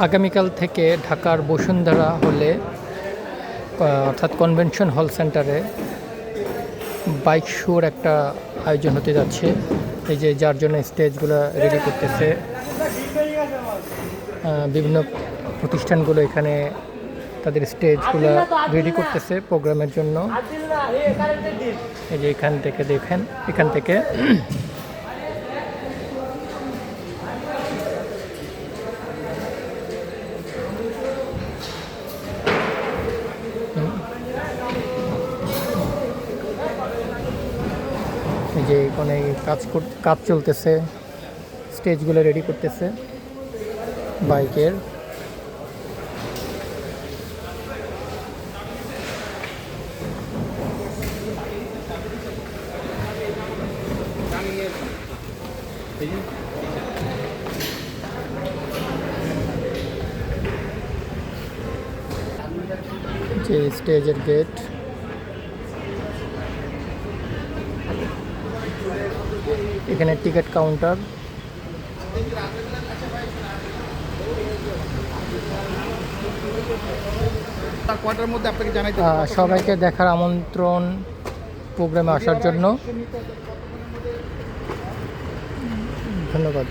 আগামীকাল থেকে ঢাকার বসুন্ধরা হলে অর্থাৎ কনভেনশন হল সেন্টারে বাইক শোর একটা আয়োজন হতে যাচ্ছে। এই যে যার জন্য স্টেজগুলো রেডি করতেছে বিভিন্ন প্রতিষ্ঠানগুলো এখানে তাদের স্টেজগুলো রেডি করতেছে প্রোগ্রামের জন্য। এই যে এখান থেকে দেখেন, এখান থেকে এই যে এখানে কাজ চলতেছে, স্টেজগুলো রেডি করতেছে বাইকের। যে স্টেজের গেট, এখানে টিকিট কাউন্টার। সবাইকে দেখার আমন্ত্রণ প্রোগ্রামে আসার জন্য। ধন্যবাদ।